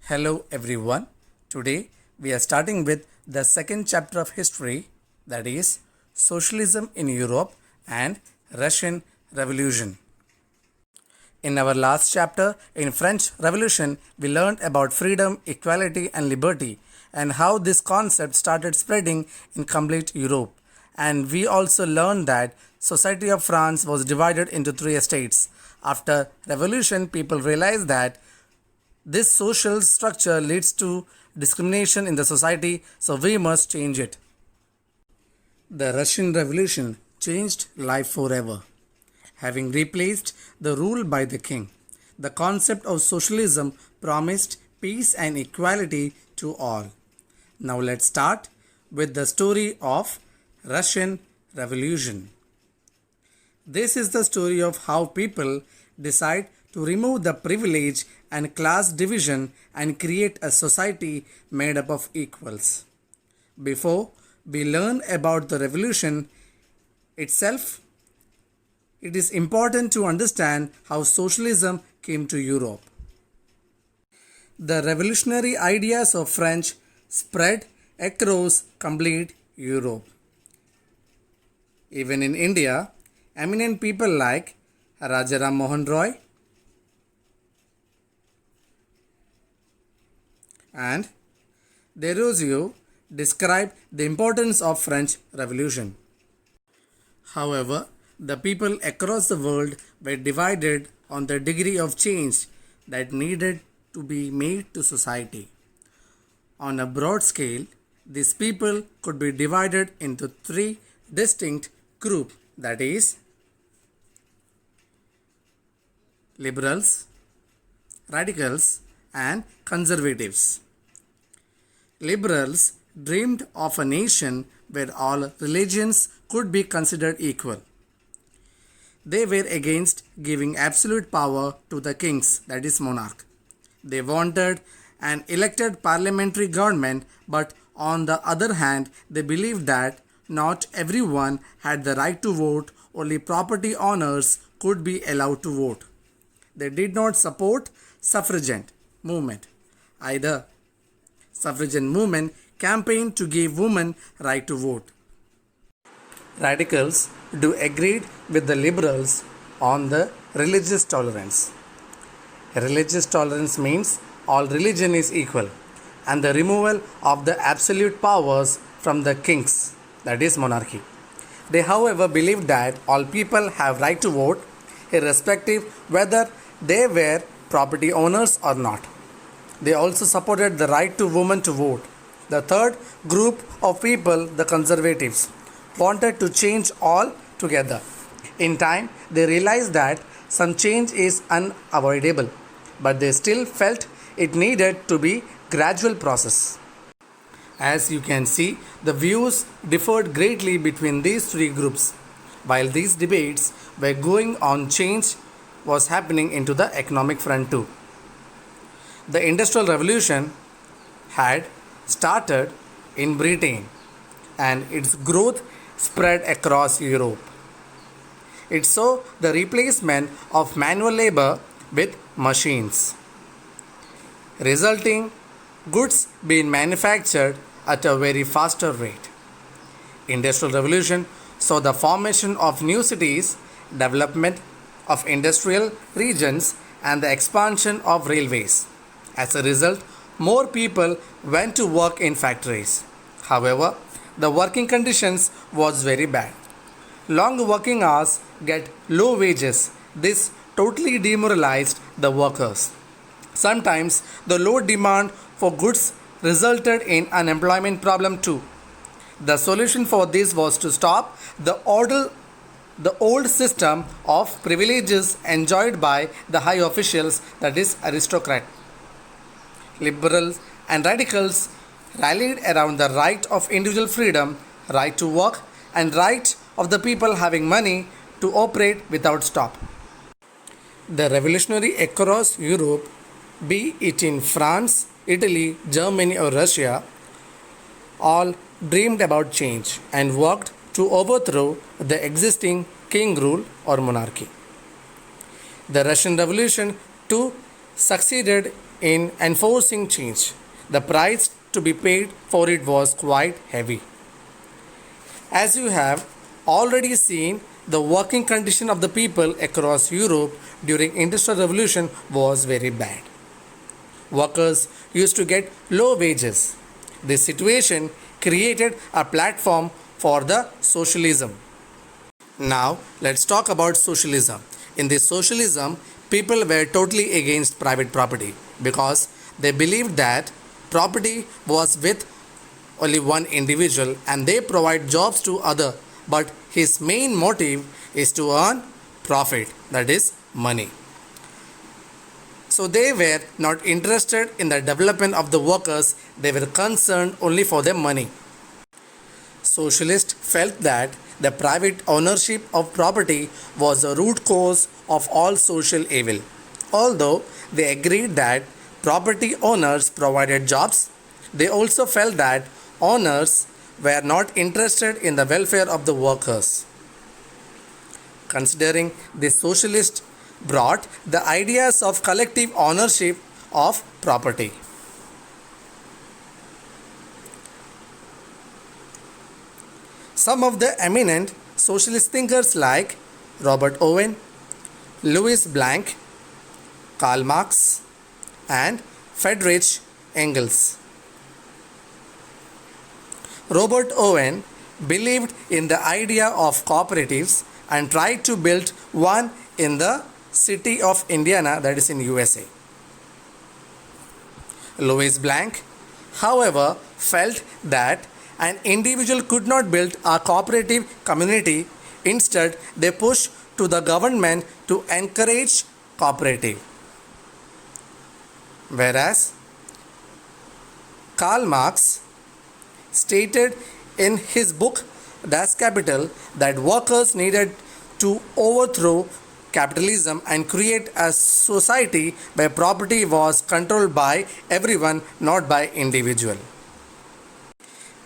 Hello everyone. Today we are starting with the second chapter of history, that is Socialism in Europe and Russian Revolution. In our last chapter in French Revolution, we learned about freedom, equality and liberty and how this concept started spreading in complete Europe. And we also learned that society of France was divided into three estates. After revolution, people realized that this social structure leads to discrimination in the society, so we must change it. The Russian Revolution changed life forever, having replaced the rule by the king. The concept of socialism promised peace and equality to all. Now let's start with the story of Russian Revolution. This is the story of how people decide to remove the privilege and class division and create a society made up of equals. Before we learn about the revolution itself, it is important to understand how socialism came to Europe. The revolutionary ideas of French spread across complete Europe. Even in India, eminent people like Raja Ram Mohan Roy and Desrosiers described the importance of French Revolution. However, the people across the world were divided on the degree of change that needed to be made to society. On a broad scale, these people could be divided into three distinct groups, that is, liberals, radicals, and conservatives. Liberals dreamed of a nation where all religions could be considered equal. They were against giving absolute power to the kings, that is, monarch. They wanted an elected parliamentary government, but on the other hand, they believed that not everyone had the right to vote, only property owners could be allowed to vote. They did not support suffragette movement either. Suffragette movement campaigned to give women right to vote. Radicals do agreed with the liberals on the religious tolerance. Religious tolerance means all religion is equal and the removal of the absolute powers from the kings, that is monarchy. They however believed that all people have right to vote irrespective whether they were property owners or not. They also supported the right to women to vote. The third group of people, the conservatives, wanted to change all together. In time, they realized that some change is unavoidable, but they still felt it needed to be gradual process. As you can see, the views differed greatly between these three groups. While these debates were going on, change was happening into the economic front too. The Industrial Revolution had started in Britain and its growth spread across Europe. It saw the replacement of manual labor with machines, resulting goods being manufactured at a very faster rate. Industrial Revolution saw the formation of new cities, development of industrial regions and the expansion of railways. As a result, more people went to work in factories. However, the working conditions was very bad. Long working hours get low wages. This totally demoralized the workers. Sometimes the low demand for goods resulted in unemployment problem too. The solution for this was to stop the old system of privileges enjoyed by the high officials, that is aristocrat. Liberals and radicals rallied around the right of individual freedom, right to work, and right of the people having money to operate without stop. The revolutionary across Europe, be it in France, Italy, Germany, or Russia, all dreamed about change and worked to overthrow the existing king rule or monarchy. The Russian Revolution too succeeded in enforcing change. The price to be paid for it was quite heavy. As you have already seen, the working condition of the people across Europe during Industrial Revolution was very bad. Workers used to get low wages. This situation created a platform for the socialism. Now, let's talk about socialism. In this socialism, people were totally against private property because they believed that property was with only one individual and they provide jobs to other, but his main motive is to earn profit, that is money. So they were not interested in the development of the workers, they were concerned only for their money. Socialists felt that the private ownership of property was the root cause of all social evil. Although they agreed that property owners provided jobs, they also felt that owners were not interested in the welfare of the workers. Considering this, socialists brought the ideas of collective ownership of property. Some of the eminent socialist thinkers like Robert Owen, Louis Blanc, Karl Marx, and Friedrich Engels. Robert Owen believed in the idea of cooperatives and tried to build one in the city of Indiana, that is in USA. Louis Blanc, however, felt that an individual could not build a cooperative community. Instead, they pushed to the government to encourage cooperative. Whereas Karl Marx stated in his book Das Kapital that workers needed to overthrow capitalism and create a society where property was controlled by everyone, not by individual.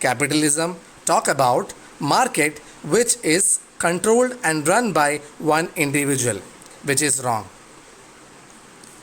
Capitalism talk about market which is controlled and run by one individual, which is wrong.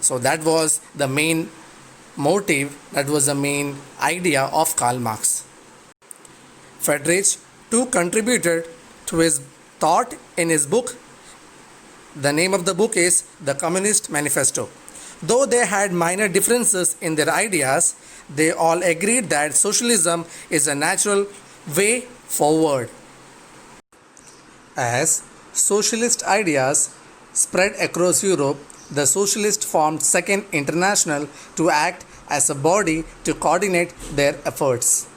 So that was the main motive, that was the main idea of Karl Marx. Friedrich too contributed to his thought in his book. The name of the book is The Communist Manifesto. Though they had minor differences in their ideas, they all agreed that socialism is a natural way forward. As socialist ideas spread across Europe, the socialists formed Second International to act as a body to coordinate their efforts.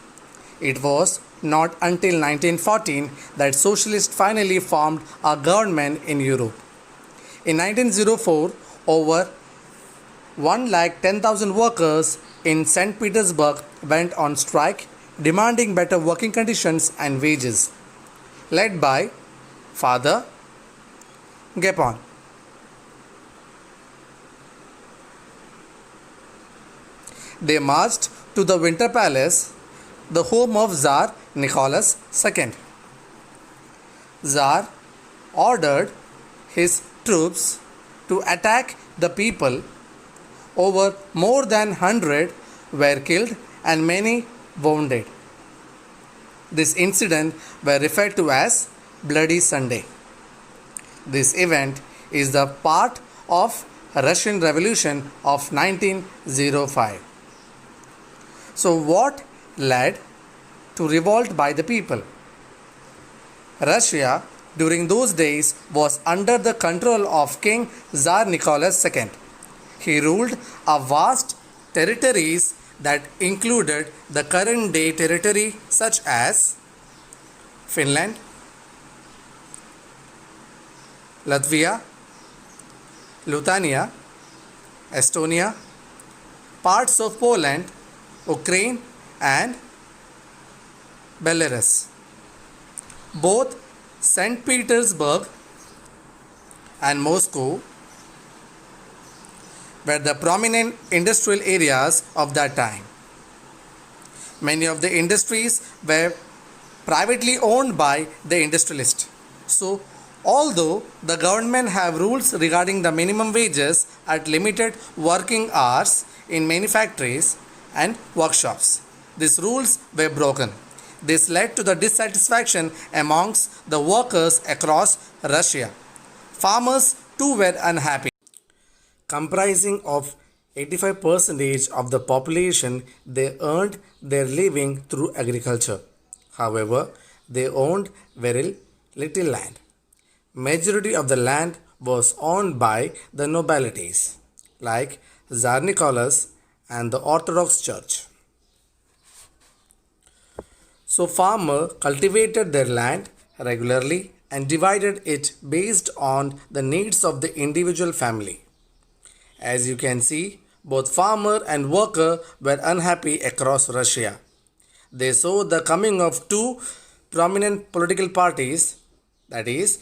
It was not until 1914 that socialists finally formed a government in Europe. In 1904, over 110,000 workers in St. Petersburg went on strike, demanding better working conditions and wages, led by Father Gapon. They marched to the Winter Palace, the home of Tsar Nicholas II. Tsar ordered his troops to attack the people. Over more than 100 were killed and many wounded. This incident were referred to as Bloody Sunday. This event is the part of Russian Revolution of 1905. So what led to revolt by the people? Russia during those days was under the control of King Tsar Nicholas II. He ruled a vast territories that included the current day territory such as Finland, Latvia, Lithuania, Estonia, parts of Poland, Ukraine and Belarus. Both St. Petersburg and Moscow were the prominent industrial areas of that time. Many of the industries were privately owned by the industrialists. So, although the government have rules regarding the minimum wages at limited working hours, in many factories and workshops. These rules were broken. This led to the dissatisfaction amongst the workers across Russia. Farmers too were unhappy. Comprising of 85% of the population, they earned their living through agriculture. However, they owned very little land. Majority of the land was owned by the nobilities, like Tsar Nicholas and the Orthodox Church. So farmer cultivated their land regularly and divided it based on the needs of the individual family. As you can see, both farmer and worker were unhappy across Russia. They saw the coming of two prominent political parties, that is,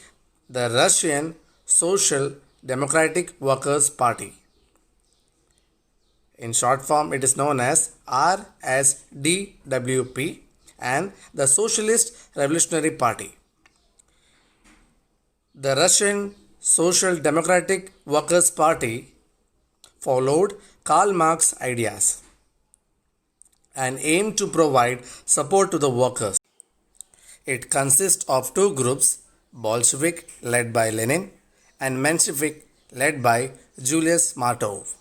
the Russian Social Democratic Workers' Party. In short form, it is known as RSDWP, and the Socialist Revolutionary Party. The Russian Social Democratic Workers' Party followed Karl Marx's ideas and aimed to provide support to the workers. It consists of two groups, Bolshevik led by Lenin and Menshevik led by Julius Martov.